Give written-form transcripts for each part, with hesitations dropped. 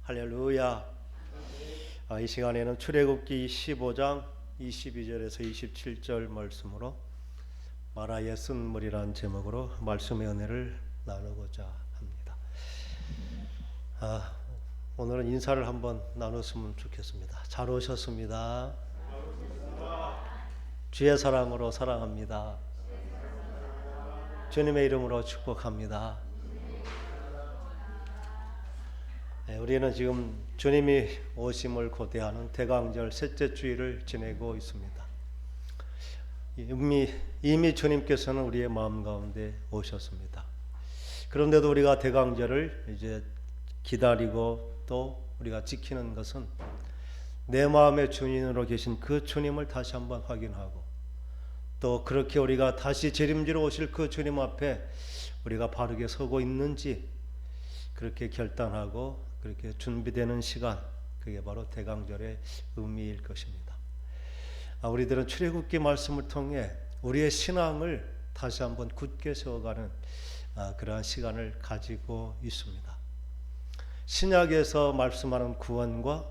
할렐루야. 이 시간에는 출애굽기 15장 22절에서 27절 말씀으로 마라의 쓴물이라는 제목으로 말씀의 은혜를 나누고자 합니다. 오늘은 인사를 한번 나눴으면 좋겠습니다. 잘 오셨습니다. 주의 사랑으로 사랑합니다. 주님의 이름으로 축복합니다. 우리는 지금 주님이 오심을 고대하는 대강절 셋째 주일을 지내고 있습니다. 이미 주님께서는 우리의 마음 가운데 오셨습니다. 그런데도 우리가 대강절을 이제 기다리고 또 우리가 지키는 것은 내 마음의 주인으로 계신 그 주님을 다시 한번 확인하고 또 그렇게 우리가 다시 재림지로 오실 그 주님 앞에 우리가 바르게 서고 있는지 그렇게 결단하고 그렇게 준비되는 시간, 그게 바로 대강절의 의미일 것입니다. 우리들은 출애굽기 말씀을 통해 우리의 신앙을 다시 한번 굳게 세워가는 그러한 시간을 가지고 있습니다. 신약에서 말씀하는 구원과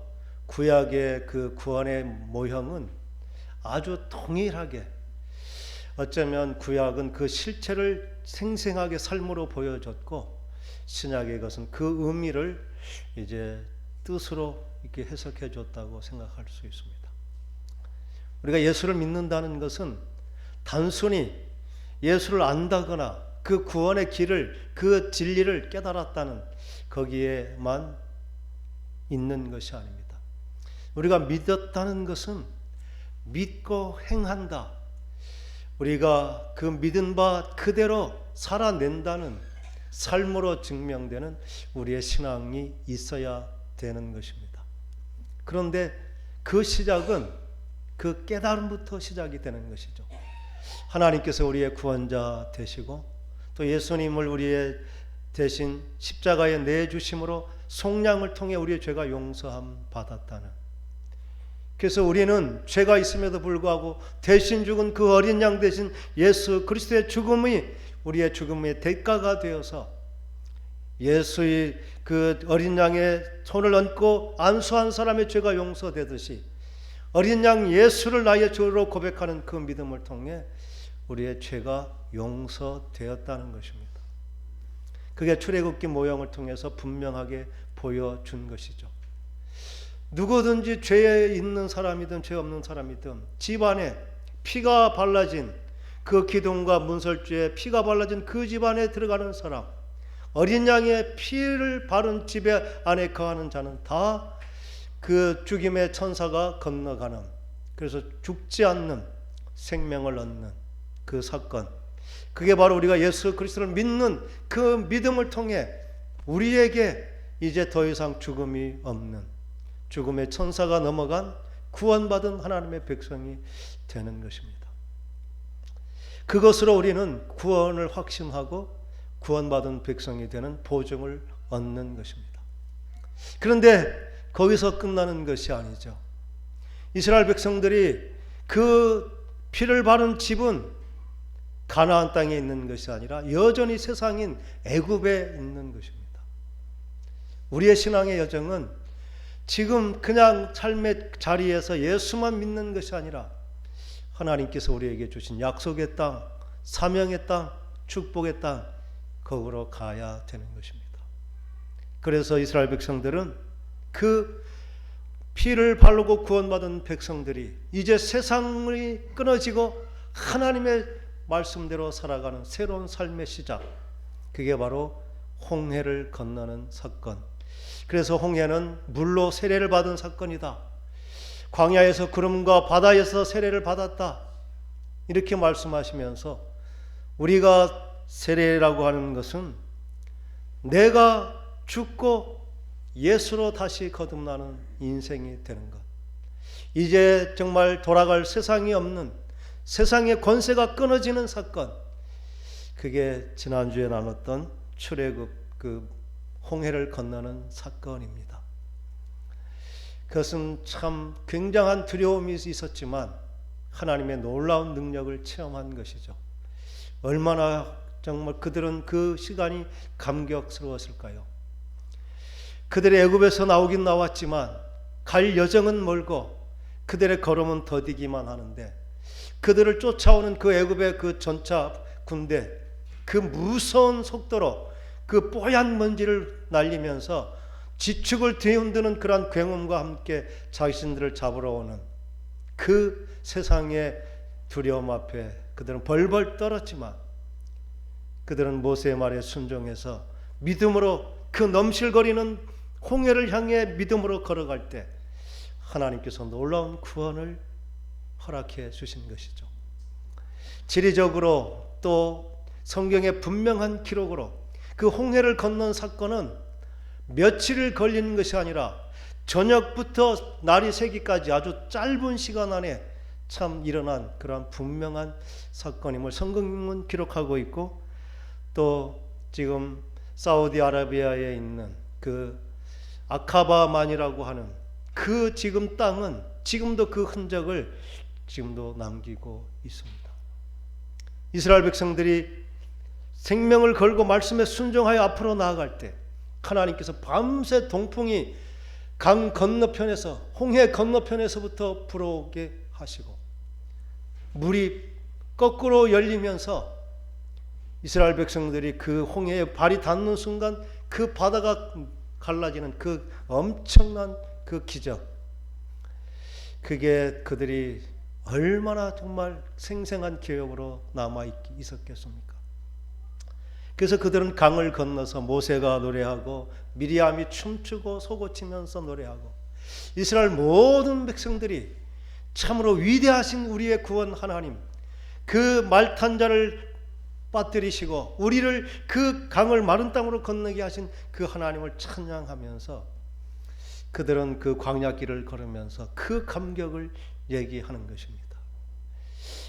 구약의 그 구원의 모형은 아주 동일하게, 어쩌면 구약은 그 실체를 생생하게 삶으로 보여줬고 신약의 것은 그 의미를 이제 뜻으로 이렇게 해석해 줬다고 생각할 수 있습니다. 우리가 예수를 믿는다는 것은 단순히 예수를 안다거나 그 구원의 길을, 그 진리를 깨달았다는 거기에만 있는 것이 아닙니다. 우리가 믿었다는 것은 믿고 행한다. 우리가 그 믿은 바 그대로 살아낸다는 삶으로 증명되는 우리의 신앙이 있어야 되는 것입니다. 그런데 그 시작은 그 깨달음부터 시작이 되는 것이죠. 하나님께서 우리의 구원자 되시고 또 예수님을 우리의 대신 십자가에 내주심으로 속량을 통해 우리의 죄가 용서함 받았다는, 그래서 우리는 죄가 있음에도 불구하고 대신 죽은 그 어린 양 대신 예수 그리스도의 죽음이 우리의 죽음의 대가가 되어서 예수의 그 어린 양의 손을 얹고 안수한 사람의 죄가 용서되듯이 어린 양 예수를 나의 주로 고백하는 그 믿음을 통해 우리의 죄가 용서되었다는 것입니다. 그게 출애굽기 모형을 통해서 분명하게 보여준 것이죠. 누구든지 죄에 있는 사람이든 죄 없는 사람이든 집안에 피가 발라진 그 기둥과 문설주에 피가 발라진 그 집안에 들어가는 사람, 어린 양의 피를 바른 집 안에 거하는 자는 다 그 죽임의 천사가 건너가는, 그래서 죽지 않는 생명을 얻는 그 사건, 그게 바로 우리가 예수 그리스도를 믿는 그 믿음을 통해 우리에게 이제 더 이상 죽음이 없는, 죽음의 천사가 넘어간 구원받은 하나님의 백성이 되는 것입니다. 그것으로 우리는 구원을 확신하고 구원받은 백성이 되는 보증을 얻는 것입니다. 그런데 거기서 끝나는 것이 아니죠. 이스라엘 백성들이 그 피를 바른 집은 가나안 땅에 있는 것이 아니라 여전히 세상인 애굽에 있는 것입니다. 우리의 신앙의 여정은 지금 그냥 삶의 자리에서 예수만 믿는 것이 아니라 하나님께서 우리에게 주신 약속의 땅, 사명의 땅, 축복의 땅, 거기로 가야 되는 것입니다. 그래서 이스라엘 백성들은 그 피를 바르고 구원받은 백성들이 이제 세상이 끊어지고 하나님의 말씀대로 살아가는 새로운 삶의 시작, 그게 바로 홍해를 건너는 사건. 그래서 홍해는 물로 세례를 받은 사건이다. 광야에서 구름과 바다에서 세례를 받았다. 이렇게 말씀하시면서 우리가 세례라고 하는 것은 내가 죽고 예수로 다시 거듭나는 인생이 되는 것, 이제 정말 돌아갈 세상이 없는, 세상의 권세가 끊어지는 사건, 그게 지난주에 나눴던 출애굽 그 홍해를 건너는 사건입니다. 그것은 참 굉장한 두려움이 있었지만 하나님의 놀라운 능력을 체험한 것이죠. 얼마나 정말 그들은 그 시간이 감격스러웠을까요? 그들의 애굽에서 나오긴 나왔지만 갈 여정은 멀고 그들의 걸음은 더디기만 하는데 그들을 쫓아오는 그 애굽의 그 전차 군대, 그 무서운 속도로 그 뽀얀 먼지를 날리면서 지축을 뒤흔드는 그러한 굉음과 함께 자신들을 잡으러 오는 그 세상의 두려움 앞에 그들은 벌벌 떨었지만 그들은 모세의 말에 순종해서 믿음으로 그 넘실거리는 홍해를 향해 믿음으로 걸어갈 때 하나님께서 놀라운 구원을 허락해 주신 것이죠. 지리적으로 또 성경의 분명한 기록으로 그 홍해를 건넌 사건은 며칠을 걸리는 것이 아니라 저녁부터 날이 새기까지 아주 짧은 시간 안에 참 일어난 그러한 분명한 사건임을 성경은 기록하고 있고, 또 지금 사우디아라비아에 있는 그 아카바만이라고 하는 그 지금 땅은 지금도 그 흔적을 지금도 남기고 있습니다. 이스라엘 백성들이 생명을 걸고 말씀에 순종하여 앞으로 나아갈 때 하나님께서 밤새 동풍이 강 건너편에서, 홍해 건너편에서부터 불어오게 하시고 물이 거꾸로 열리면서 이스라엘 백성들이 그 홍해에 발이 닿는 순간 그 바다가 갈라지는 그 엄청난 그 기적, 그게 그들이 얼마나 정말 생생한 기억으로 남아 있었겠습니까? 그래서 그들은 강을 건너서 모세가 노래하고 미리암이 춤추고 소고치면서 노래하고 이스라엘 모든 백성들이 참으로 위대하신 우리의 구원 하나님, 그 말탄 자를 빠뜨리시고 우리를 그 강을 마른 땅으로 건너게 하신 그 하나님을 찬양하면서 그들은 그 광야길을 걸으면서 그 감격을 얘기하는 것입니다.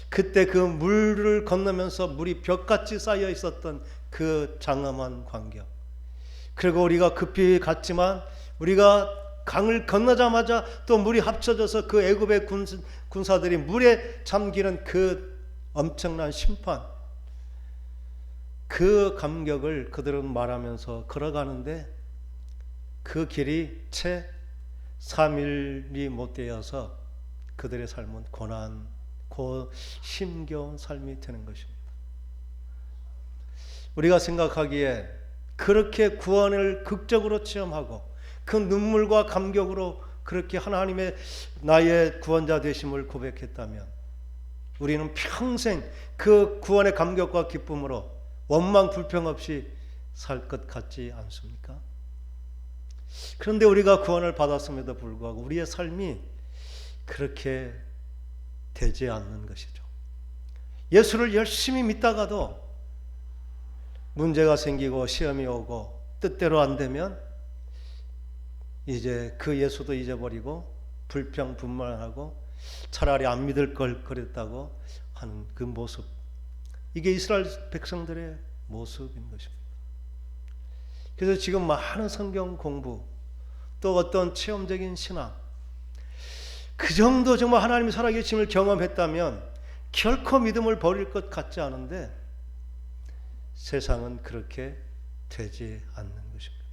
그때 그 물을 건너면서 물이 벽같이 쌓여 있었던 그 장엄한 광경, 그리고 우리가 급히 갔지만 우리가 강을 건너자마자 또 물이 합쳐져서 그 애굽의 군사들이 물에 잠기는 그 엄청난 심판, 그 감격을 그들은 말하면서 걸어가는데 그 길이 채 3일이 못 되어서 그들의 삶은 고난고 힘겨운 삶이 되는 것입니다. 우리가 생각하기에 그렇게 구원을 극적으로 체험하고 그 눈물과 감격으로 그렇게 하나님의 나의 구원자 되심을 고백했다면 우리는 평생 그 구원의 감격과 기쁨으로 원망 불평 없이 살 것 같지 않습니까? 그런데 우리가 구원을 받았음에도 불구하고 우리의 삶이 그렇게 되지 않는 것이죠. 예수를 열심히 믿다가도 문제가 생기고 시험이 오고 뜻대로 안 되면 이제 그 예수도 잊어버리고 불평 분만하고 차라리 안 믿을 걸 그랬다고 하는 그 모습, 이게 이스라엘 백성들의 모습인 것입니다. 그래서 지금 많은 성경 공부, 또 어떤 체험적인 신앙, 그 정도 정말 하나님이 살아계심을 경험했다면 결코 믿음을 버릴 것 같지 않은데 세상은 그렇게 되지 않는 것입니다.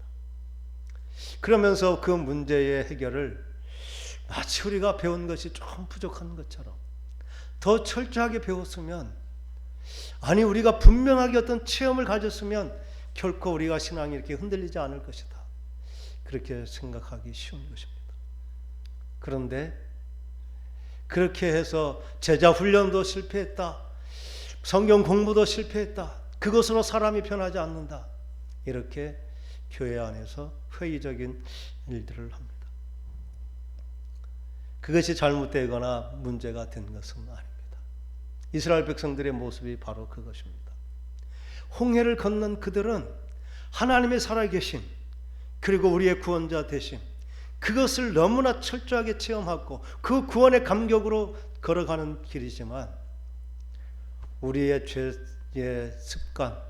그러면서 그 문제의 해결을 마치 우리가 배운 것이 좀 부족한 것처럼 더 철저하게 배웠으면, 아니 우리가 분명하게 어떤 체험을 가졌으면 결코 우리가 신앙이 이렇게 흔들리지 않을 것이다, 그렇게 생각하기 쉬운 것입니다. 그런데 그렇게 해서 제자 훈련도 실패했다, 성경 공부도 실패했다, 그것으로 사람이 변하지 않는다, 이렇게 교회 안에서 회의적인 일들을 합니다. 그것이 잘못되거나 문제가 된 것은 아닙니다. 이스라엘 백성들의 모습이 바로 그것입니다. 홍해를 건넌 그들은 하나님의 살아계심, 그리고 우리의 구원자 되심, 그것을 너무나 철저하게 체험하고 그 구원의 감격으로 걸어가는 길이지만 우리의 죄의 습관,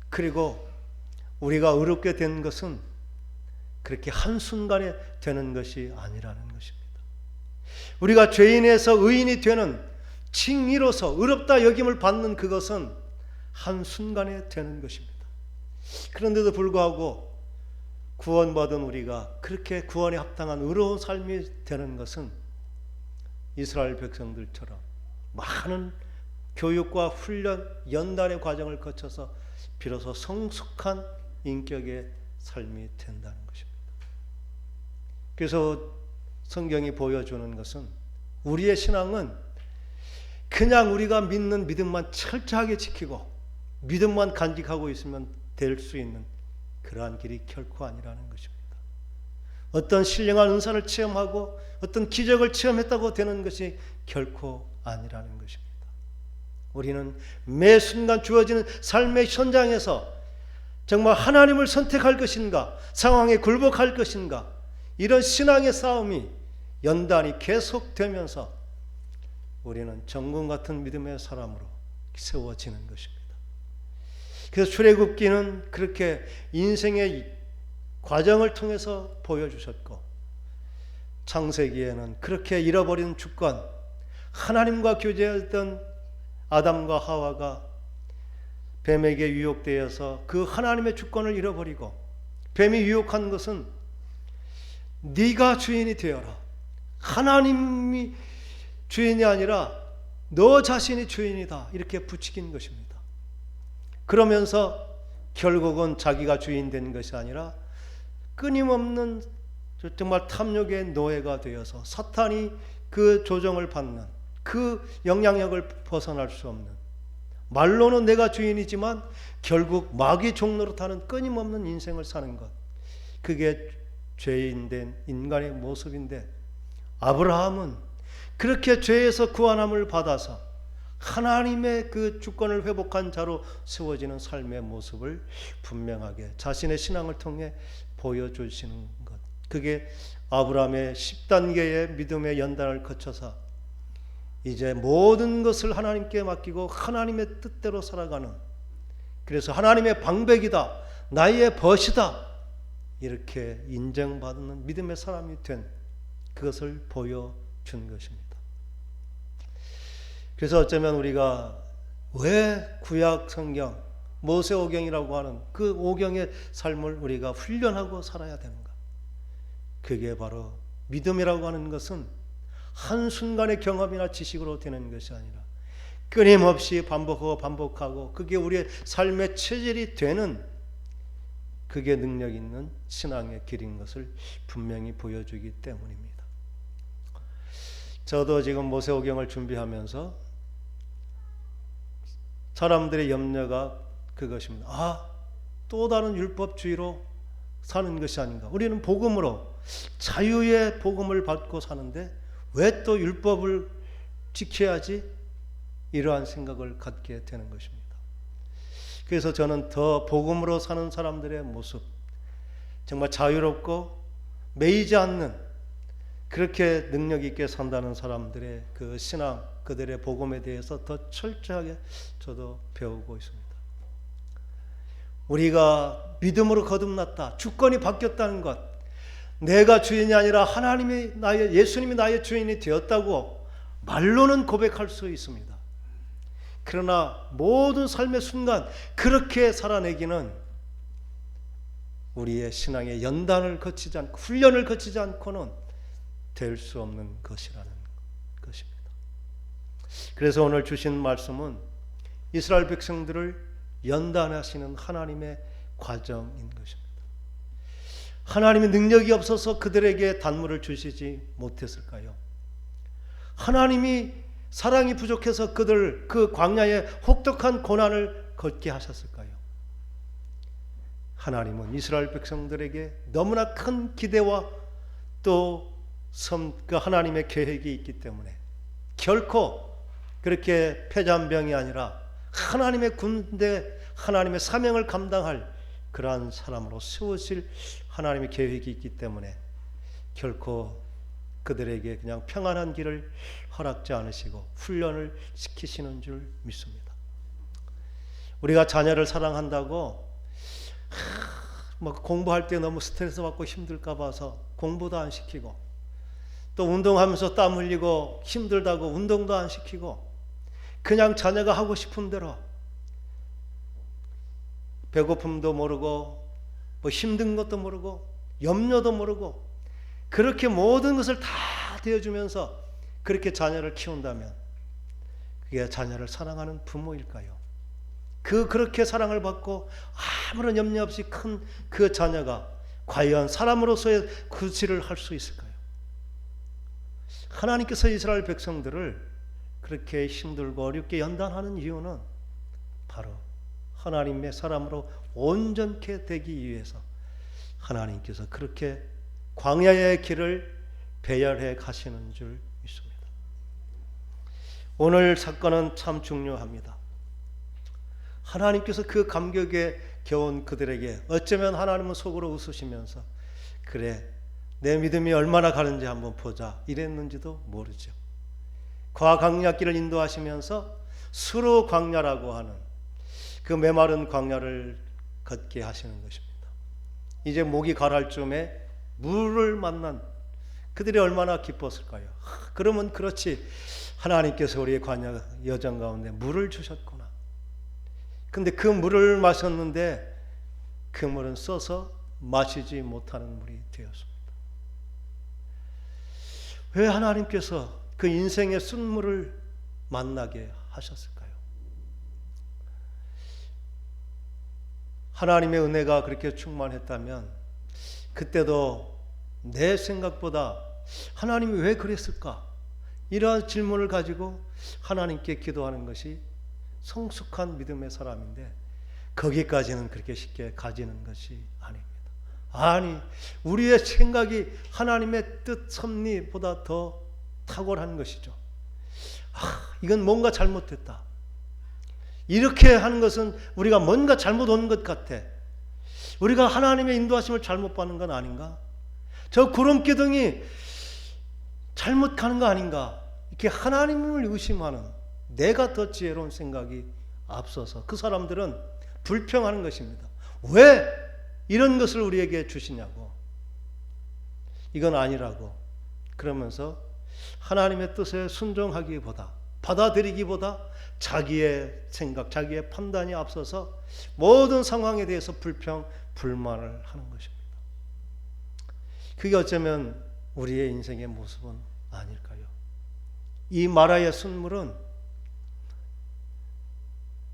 그리고 우리가 의롭게 된 것은 그렇게 한순간에 되는 것이 아니라는 것입니다. 우리가 죄인에서 의인이 되는 칭의로서 의롭다 여김을 받는 그것은 한순간에 되는 것입니다. 그런데도 불구하고 구원받은 우리가 그렇게 구원에 합당한 의로운 삶이 되는 것은 이스라엘 백성들처럼 많은 교육과 훈련, 연단의 과정을 거쳐서 비로소 성숙한 인격의 삶이 된다는 것입니다. 그래서 성경이 보여주는 것은 우리의 신앙은 그냥 우리가 믿는 믿음만 철저하게 지키고 믿음만 간직하고 있으면 될 수 있는 그러한 길이 결코 아니라는 것입니다. 어떤 신령한 은사를 체험하고 어떤 기적을 체험했다고 되는 것이 결코 아니라는 것입니다. 우리는 매 순간 주어지는 삶의 현장에서 정말 하나님을 선택할 것인가, 상황에 굴복할 것인가, 이런 신앙의 싸움이 연단이 계속되면서 우리는 정금 같은 믿음의 사람으로 세워지는 것입니다. 그래서 출애굽기는 그렇게 인생의 과정을 통해서 보여주셨고, 창세기에는 그렇게 잃어버린 주권, 하나님과 교제했던 아담과 하와가 뱀에게 유혹되어서 그 하나님의 주권을 잃어버리고, 뱀이 유혹한 것은 네가 주인이 되어라, 하나님이 주인이 아니라 너 자신이 주인이다, 이렇게 부추긴 것입니다. 그러면서 결국은 자기가 주인 된 것이 아니라 끊임없는 정말 탐욕의 노예가 되어서 사탄이 그 조정을 받는, 그 영향력을 벗어날 수 없는, 말로는 내가 주인이지만 결국 마귀 종노릇하는 끊임없는 인생을 사는 것, 그게 죄인된 인간의 모습인데, 아브라함은 그렇게 죄에서 구원함을 받아서 하나님의 그 주권을 회복한 자로 세워지는 삶의 모습을 분명하게 자신의 신앙을 통해 보여주시는 것, 그게 아브라함의 10단계의 믿음의 연단을 거쳐서 이제 모든 것을 하나님께 맡기고 하나님의 뜻대로 살아가는, 그래서 하나님의 방백이다, 나의 벗이다, 이렇게 인정받는 믿음의 사람이 된 그것을 보여준 것입니다. 그래서 어쩌면 우리가 왜 구약 성경, 모세오경이라고 하는 그 오경의 삶을 우리가 훈련하고 살아야 되는가? 그게 바로 믿음이라고 하는 것은 한순간의 경험이나 지식으로 되는 것이 아니라 끊임없이 반복하고 그게 우리의 삶의 체질이 되는, 그게 능력 있는 신앙의 길인 것을 분명히 보여주기 때문입니다. 저도 지금 모세오경을 준비하면서 사람들의 염려가 그것입니다. 또 다른 율법주의로 사는 것이 아닌가. 우리는 복음으로, 자유의 복음을 받고 사는데 왜 또 율법을 지켜야지? 이러한 생각을 갖게 되는 것입니다. 그래서 저는 더 복음으로 사는 사람들의 모습, 정말 자유롭고 매이지 않는, 그렇게 능력 있게 산다는 사람들의 그 신앙, 그들의 복음에 대해서 더 철저하게 저도 배우고 있습니다. 우리가 믿음으로 거듭났다, 주권이 바뀌었다는 것, 내가 주인이 아니라 하나님이 예수님이 나의 주인이 되었다고 말로는 고백할 수 있습니다. 그러나 모든 삶의 순간 그렇게 살아내기는 우리의 신앙의 연단을 거치지 않고 훈련을 거치지 않고는 될 수 없는 것이라는 것입니다. 그래서 오늘 주신 말씀은 이스라엘 백성들을 연단하시는 하나님의 과정인 것입니다. 하나님의 능력이 없어서 그들에게 단물을 주시지 못했을까요? 하나님이 사랑이 부족해서 그들 그 광야에 혹독한 고난을 걷게 하셨을까요? 하나님은 이스라엘 백성들에게 너무나 큰 기대와 또 그 하나님의 계획이 있기 때문에 결코 그렇게 패잔병이 아니라 하나님의 군대, 하나님의 사명을 감당할 그러한 사람으로 세우실 하나님의 계획이 있기 때문에 결코 그들에게 그냥 평안한 길을 허락지 않으시고 훈련을 시키시는 줄 믿습니다. 우리가 자녀를 사랑한다고 공부할 때 너무 스트레스 받고 힘들까 봐서 공부도 안 시키고, 또 운동하면서 땀 흘리고 힘들다고 운동도 안 시키고, 그냥 자녀가 하고 싶은 대로 배고픔도 모르고 뭐 힘든 것도 모르고 염려도 모르고 그렇게 모든 것을 다 되어주면서 그렇게 자녀를 키운다면 그게 자녀를 사랑하는 부모일까요? 그렇게 사랑을 받고 아무런 염려 없이 큰 그 자녀가 과연 사람으로서의 구실을 할 수 있을까요? 하나님께서 이스라엘 백성들을 그렇게 힘들고 어렵게 연단하는 이유는 바로 하나님의 사람으로 온전케 되기 위해서 하나님께서 그렇게 광야의 길을 배열해 가시는 줄 믿습니다. 오늘 사건은 참 중요합니다. 하나님께서 그 감격에 겨운 그들에게 어쩌면 하나님은 속으로 웃으시면서 그래 내 믿음이 얼마나 가는지 한번 보자 이랬는지도 모르죠. 과광야길을 인도하시면서 수르 광야라고 하는 그 메마른 광야를 걷게 하시는 것입니다. 이제 목이 가랄 쯤에 물을 만난 그들이 얼마나 기뻤을까요? 그러면 그렇지 하나님께서 우리의 광야 여정 가운데 물을 주셨구나. 근데 그 물을 마셨는데 그 물은 써서 마시지 못하는 물이 되었습니다. 왜 하나님께서 그 인생의 쓴물을 만나게 하셨을까요? 하나님의 은혜가 그렇게 충만했다면 그때도 내 생각보다 하나님이 왜 그랬을까? 이러한 질문을 가지고 하나님께 기도하는 것이 성숙한 믿음의 사람인데 거기까지는 그렇게 쉽게 가지는 것이 아닙니다. 아니, 우리의 생각이 하나님의 뜻 섭리보다 더 탁월한 것이죠. 이건 뭔가 잘못됐다. 이렇게 하는 것은 우리가 뭔가 잘못 온 것 같아. 우리가 하나님의 인도하심을 잘못 받는 건 아닌가? 저 구름 기둥이 잘못 가는 거 아닌가? 이렇게 하나님을 의심하는 내가 더 지혜로운 생각이 앞서서 그 사람들은 불평하는 것입니다. 왜 이런 것을 우리에게 주시냐고. 이건 아니라고. 그러면서 하나님의 뜻에 순종하기보다 받아들이기보다 자기의 생각, 자기의 판단이 앞서서 모든 상황에 대해서 불평, 불만을 하는 것입니다. 그게 어쩌면 우리의 인생의 모습은 아닐까요? 이 마라의 순물은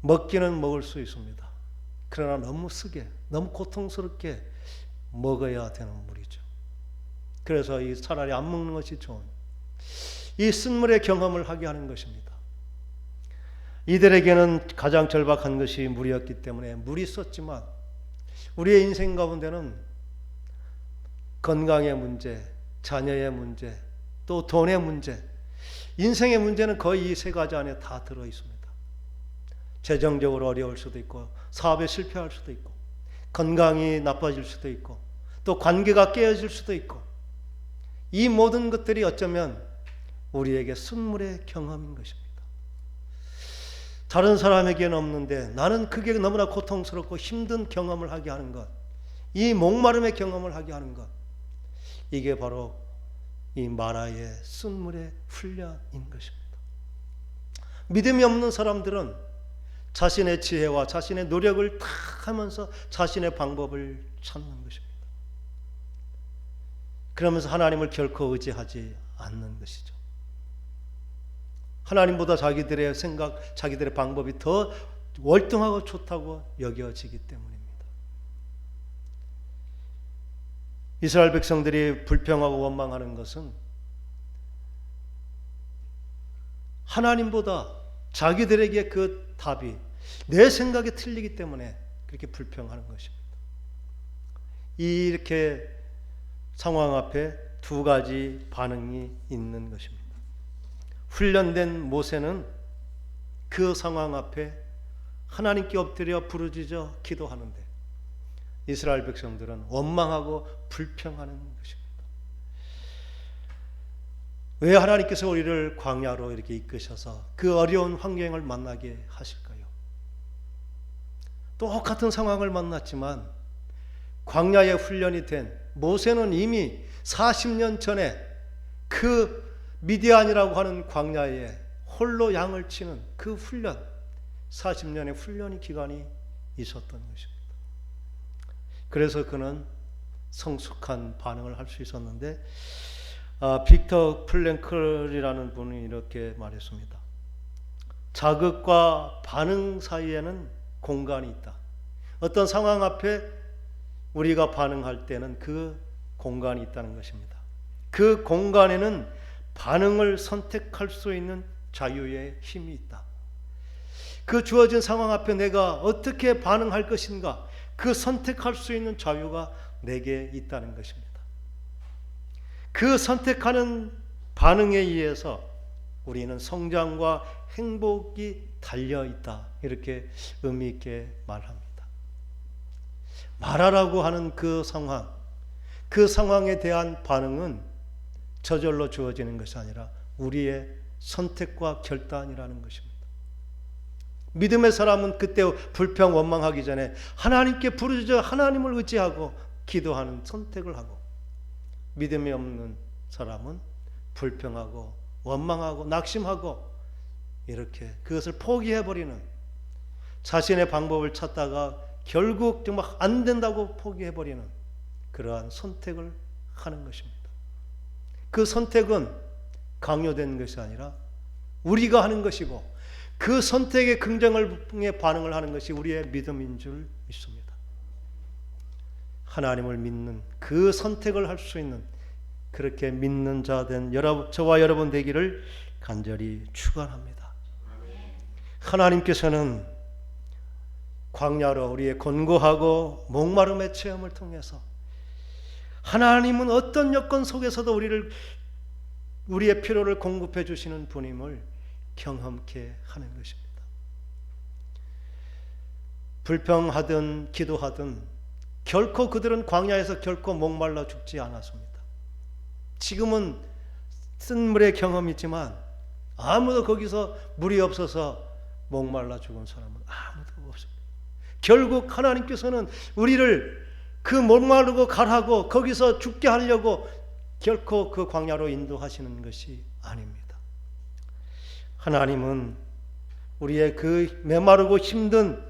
먹기는 먹을 수 있습니다. 그러나 너무 쓰게, 너무 고통스럽게 먹어야 되는 물이죠. 그래서 차라리 안 먹는 것이 좋은 이 쓴물의 경험을 하게 하는 것입니다. 이들에게는 가장 절박한 것이 물이었기 때문에 물이 있었지만 우리의 인생 가운데는 건강의 문제, 자녀의 문제, 또 돈의 문제, 인생의 문제는 거의 이 세 가지 안에 다 들어 있습니다. 재정적으로 어려울 수도 있고 사업에 실패할 수도 있고 건강이 나빠질 수도 있고 또 관계가 깨어질 수도 있고 이 모든 것들이 어쩌면 우리에게 순물의 경험인 것입니다. 다른 사람에게는 없는데 나는 그게 너무나 고통스럽고 힘든 경험을 하게 하는 것, 이 목마름의 경험을 하게 하는 것, 이게 바로 이 마라의 쓴물의 훈련인 것입니다. 믿음이 없는 사람들은 자신의 지혜와 자신의 노력을 다 하면서 자신의 방법을 찾는 것입니다. 그러면서 하나님을 결코 의지하지 않는 것이죠. 하나님보다 자기들의 생각, 자기들의 방법이 더 월등하고 좋다고 여겨지기 때문입니다. 이스라엘 백성들이 불평하고 원망하는 것은 하나님보다 자기들에게 그 답이 내 생각에 틀리기 때문에 그렇게 불평하는 것입니다. 이렇게 상황 앞에 두 가지 반응이 있는 것입니다. 훈련된 모세는 그 상황 앞에 하나님께 엎드려 부르짖어 기도하는데 이스라엘 백성들은 원망하고 불평하는 것입니다. 왜 하나님께서 우리를 광야로 이렇게 이끄셔서 그 어려운 환경을 만나게 하실까요? 똑같은 상황을 만났지만 광야에 훈련이 된 모세는 이미 40년 전에 그 미디안이라고 하는 광야에 홀로 양을 치는 그 훈련, 40년의 훈련의 기간이 있었던 것입니다. 그래서 그는 성숙한 반응을 할 수 있었는데 빅터 플랭클이라는 분이 이렇게 말했습니다. 자극과 반응 사이에는 공간이 있다. 어떤 상황 앞에 우리가 반응할 때는 그 공간이 있다는 것입니다. 그 공간에는 반응을 선택할 수 있는 자유의 힘이 있다. 그 주어진 상황 앞에 내가 어떻게 반응할 것인가, 그 선택할 수 있는 자유가 내게 있다는 것입니다. 그 선택하는 반응에 의해서 우리는 성장과 행복이 달려있다. 이렇게 의미 있게 말합니다. 말하라고 하는 그 상황, 그 상황에 대한 반응은 저절로 주어지는 것이 아니라 우리의 선택과 결단이라는 것입니다. 믿음의 사람은 그때 불평 원망하기 전에 하나님께 부르짖어 하나님을 의지하고 기도하는 선택을 하고, 믿음이 없는 사람은 불평하고 원망하고 낙심하고 이렇게 그것을 포기해버리는, 자신의 방법을 찾다가 결국 정말 안 된다고 포기해버리는 그러한 선택을 하는 것입니다. 그 선택은 강요된 것이 아니라 우리가 하는 것이고, 그 선택의 긍정에 반응을 하는 것이 우리의 믿음인 줄 믿습니다. 하나님을 믿는 그 선택을 할 수 있는, 그렇게 믿는 자 된 저와 여러분 되기를 간절히 축원합니다. 하나님께서는 광야로 우리의 곤고하고 목마름의 체험을 통해서, 하나님은 어떤 여건 속에서도 우리의 필요를 공급해 주시는 분임을 경험케 하는 것입니다. 불평하든 기도하든 결코 그들은 광야에서 결코 목말라 죽지 않았습니다. 지금은 쓴물의 경험이지만 아무도 거기서 물이 없어서 목말라 죽은 사람은 아무도 없습니다. 결국 하나님께서는 우리를 그 목마르고 가라고 거기서 죽게 하려고 결코 그 광야로 인도하시는 것이 아닙니다. 하나님은 우리의 그 메마르고 힘든,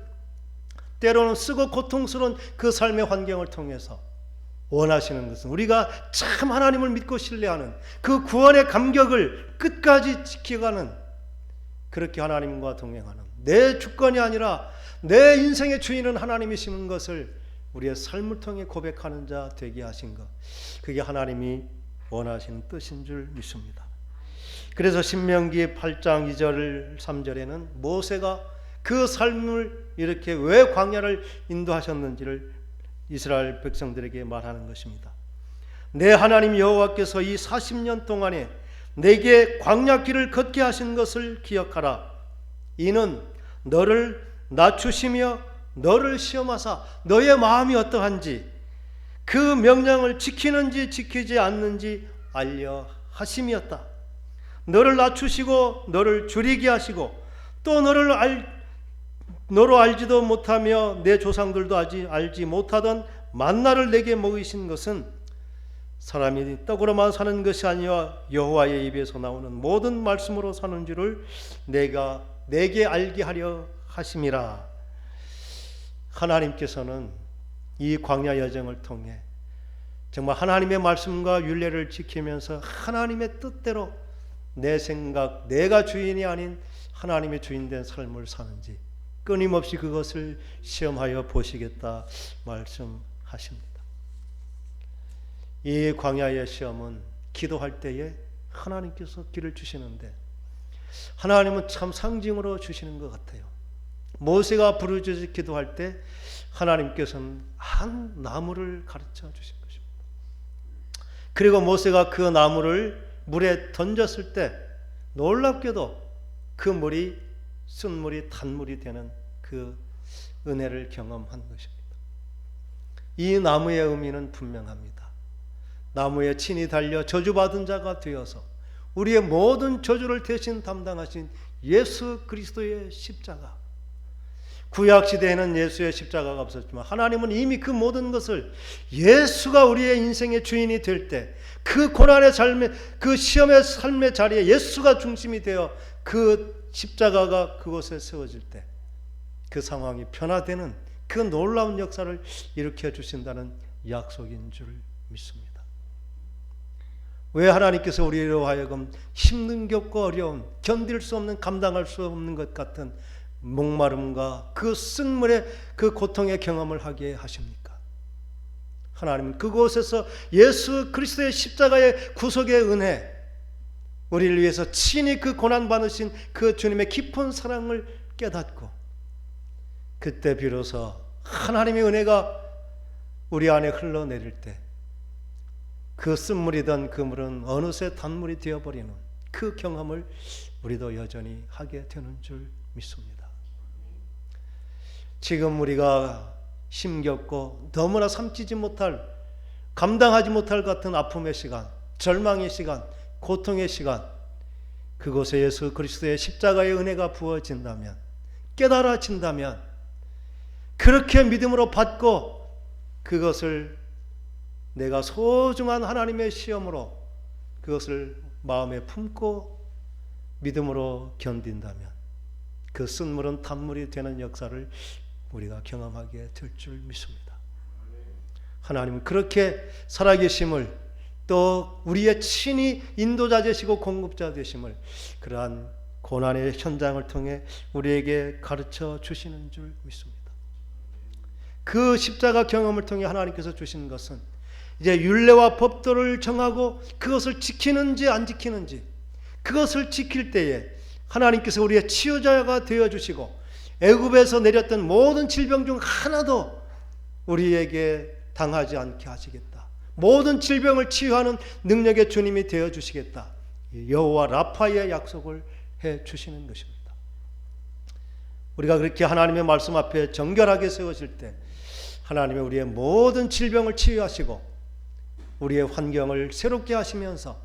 때로는 쓰고 고통스러운 그 삶의 환경을 통해서 원하시는 것은 우리가 참 하나님을 믿고 신뢰하는 그 구원의 감격을 끝까지 지켜가는, 그렇게 하나님과 동행하는, 내 주권이 아니라 내 인생의 주인은 하나님이시는 것을 우리의 삶을 통해 고백하는 자 되게 하신 것, 그게 하나님이 원하시는 뜻인 줄 믿습니다. 그래서 신명기 8장 2절 3절에는 모세가 그 삶을 이렇게 왜 광야를 인도하셨는지를 이스라엘 백성들에게 말하는 것입니다. 내 하나님 여호와께서 이 40년 동안에 내게 광야길을 걷게 하신 것을 기억하라. 이는 너를 낮추시며 너를 시험하사 너의 마음이 어떠한지 그 명령을 지키는지 지키지 않는지 알려 하심이었다. 너를 낮추시고 너를 줄이게 하시고 또 너로 알지도 못하며 내 조상들도 알지 못하던 만나를 내게 먹이신 것은 사람이 떡으로만 사는 것이 아니라 여호와의 입에서 나오는 모든 말씀으로 사는 줄을 내게 알게 하려 하심이라. 하나님께서는 이 광야 여정을 통해 정말 하나님의 말씀과 율례를 지키면서 하나님의 뜻대로 내 생각, 내가 주인이 아닌 하나님의 주인된 삶을 사는지 끊임없이 그것을 시험하여 보시겠다 말씀하십니다. 이 광야의 시험은 기도할 때에 하나님께서 길을 주시는데, 하나님은 참 상징으로 주시는 것 같아요. 모세가 부르짖어 기도할 때 하나님께서는 한 나무를 가르쳐 주신 것입니다. 그리고 모세가 그 나무를 물에 던졌을 때 놀랍게도 그 물이 쓴물이 단물이 되는 그 은혜를 경험한 것입니다. 이 나무의 의미는 분명합니다. 나무에 친히 달려 저주받은 자가 되어서 우리의 모든 저주를 대신 담당하신 예수 그리스도의 십자가. 구약시대에는 예수의 십자가가 없었지만 하나님은 이미 그 모든 것을, 예수가 우리의 인생의 주인이 될 때 그 고난의 삶의, 그 시험의 삶의 자리에 예수가 중심이 되어 그 십자가가 그곳에 세워질 때 그 상황이 변화되는 그 놀라운 역사를 일으켜 주신다는 약속인 줄 믿습니다. 왜 하나님께서 우리로 하여금 힘든겹고 어려운, 견딜 수 없는, 감당할 수 없는 것 같은 목마름과 그 쓴물의 그 고통의 경험을 하게 하십니까? 하나님은 그곳에서 예수 그리스도의 십자가의 구속의 은혜, 우리를 위해서 친히 그 고난 받으신 그 주님의 깊은 사랑을 깨닫고, 그때 비로소 하나님의 은혜가 우리 안에 흘러내릴 때 그 쓴물이던 그 물은 어느새 단물이 되어버리는 그 경험을 우리도 여전히 하게 되는 줄 믿습니다. 지금 우리가 힘겹고 너무나 삼키지 못할, 감당하지 못할 같은 아픔의 시간, 절망의 시간, 고통의 시간, 그곳에 예수 그리스도의 십자가의 은혜가 부어진다면, 깨달아진다면, 그렇게 믿음으로 받고 그것을 내가 소중한 하나님의 시험으로 그것을 마음에 품고 믿음으로 견딘다면 그 쓴물은 단물이 되는 역사를 우리가 경험하게 될 줄 믿습니다. 하나님은 그렇게 살아계심을, 또 우리의 친히 인도자 되시고 공급자 되심을 그러한 고난의 현장을 통해 우리에게 가르쳐 주시는 줄 믿습니다. 그 십자가 경험을 통해 하나님께서 주신 것은 이제 율례와 법도를 정하고 그것을 지키는지 안 지키는지, 그것을 지킬 때에 하나님께서 우리의 치유자가 되어주시고 애굽에서 내렸던 모든 질병 중 하나도 우리에게 당하지 않게 하시겠다, 모든 질병을 치유하는 능력의 주님이 되어주시겠다, 여호와 라파의 약속을 해주시는 것입니다. 우리가 그렇게 하나님의 말씀 앞에 정결하게 세워질 때 하나님의 우리의 모든 질병을 치유하시고 우리의 환경을 새롭게 하시면서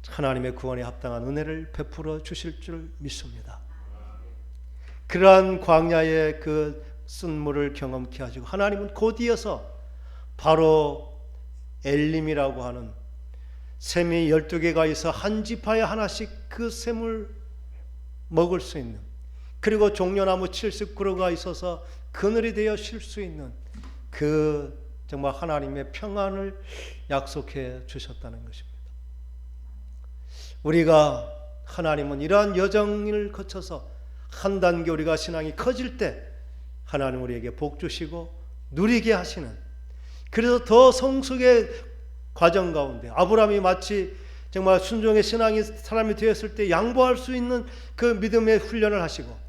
하나님의 구원에 합당한 은혜를 베풀어 주실 줄 믿습니다. 그러한 광야의 그 쓴물을 경험케 하시고 하나님은 곧 이어서 바로 엘림이라고 하는 샘이 12개가 있어 한 지파에 하나씩 그 샘을 먹을 수 있는, 그리고 종려나무 70그루가 있어서 그늘이 되어 쉴 수 있는 그 정말 하나님의 평안을 약속해 주셨다는 것입니다. 우리가, 하나님은 이러한 여정을 거쳐서 한 단계 우리가 신앙이 커질 때 하나님 우리에게 복 주시고 누리게 하시는, 그래서 더 성숙의 과정 가운데 아브라함이 마치 정말 순종의 신앙이 사람이 되었을 때 양보할 수 있는 그 믿음의 훈련을 하시고,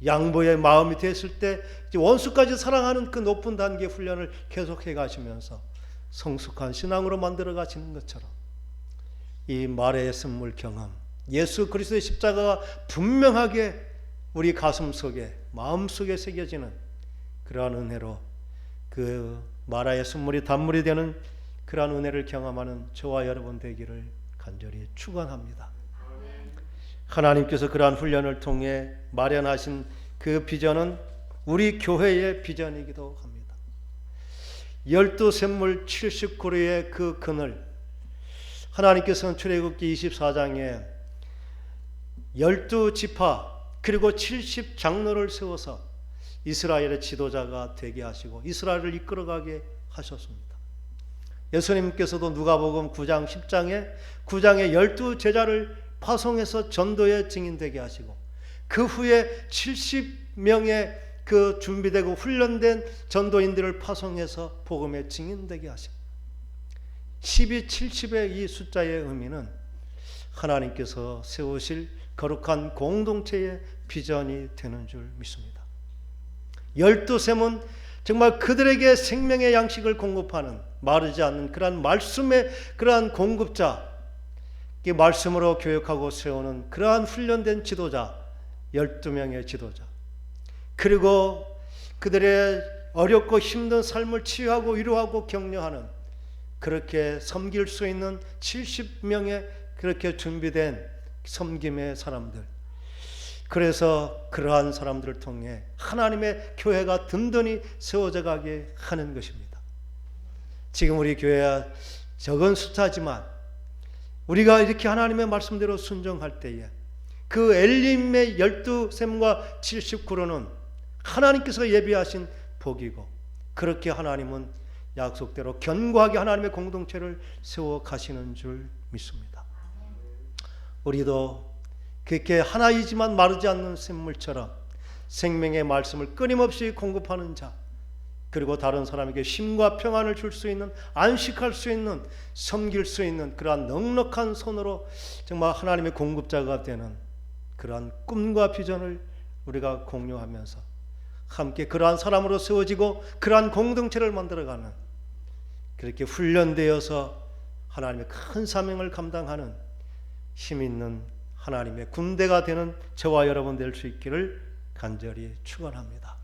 양보의 마음이 됐을 때 원수까지 사랑하는 그 높은 단계의 훈련을 계속해 가시면서 성숙한 신앙으로 만들어 가시는 것처럼 이 말의 쓴물 경험, 예수 그리스도의 십자가가 분명하게 우리 가슴 속에, 마음 속에 새겨지는 그러한 은혜로 그 마라의 쓴물이 단물이 되는 그러한 은혜를 경험하는 저와 여러분 되기를 간절히 축원합니다. 하나님께서 그러한 훈련을 통해 마련하신 그 비전은 우리 교회의 비전이기도 합니다. 12샘물 70그루의 그 그늘, 하나님께서는 출애굽기 24장에 12지파 그리고 70장로를 세워서 이스라엘의 지도자가 되게 하시고 이스라엘을 이끌어가게 하셨습니다. 예수님께서도 누가복음 9장 10장에 12제자를 파송해서 전도의 증인되게 하시고 그 후에 70명의 그 준비되고 훈련된 전도인들을 파송해서 복음의 증인되게 하시고 12, 70의 이 숫자의 의미는 하나님께서 세우실 거룩한 공동체의 비전이 되는 줄 믿습니다. 12샘은 정말 그들에게 생명의 양식을 공급하는, 마르지 않는 그러한 말씀의 그러한 공급자, 이 말씀으로 교육하고 세우는 그러한 훈련된 지도자, 12명의 지도자, 그리고 그들의 어렵고 힘든 삶을 치유하고 위로하고 격려하는, 그렇게 섬길 수 있는 70명의 그렇게 준비된 섬김의 사람들, 그래서 그러한 사람들을 통해 하나님의 교회가 든든히 세워져 가게 하는 것입니다. 지금 우리 교회가 적은 숫자지만 우리가 이렇게 하나님의 말씀대로 순종할 때에 그 엘림의 12샘과 70그루는 하나님께서 예비하신 복이고, 그렇게 하나님은 약속대로 견고하게 하나님의 공동체를 세워 가시는 줄 믿습니다. 우리도 그렇게 하나이지만 마르지 않는 샘물처럼 생명의 말씀을 끊임없이 공급하는 자, 그리고 다른 사람에게 쉼과 평안을 줄 수 있는, 안식할 수 있는, 섬길 수 있는 그러한 넉넉한 손으로 정말 하나님의 공급자가 되는 그러한 꿈과 비전을 우리가 공유하면서 함께 그러한 사람으로 세워지고 그러한 공동체를 만들어가는, 그렇게 훈련되어서 하나님의 큰 사명을 감당하는 힘 있는 하나님의 군대가 되는 저와 여러분 될 수 있기를 간절히 축원합니다.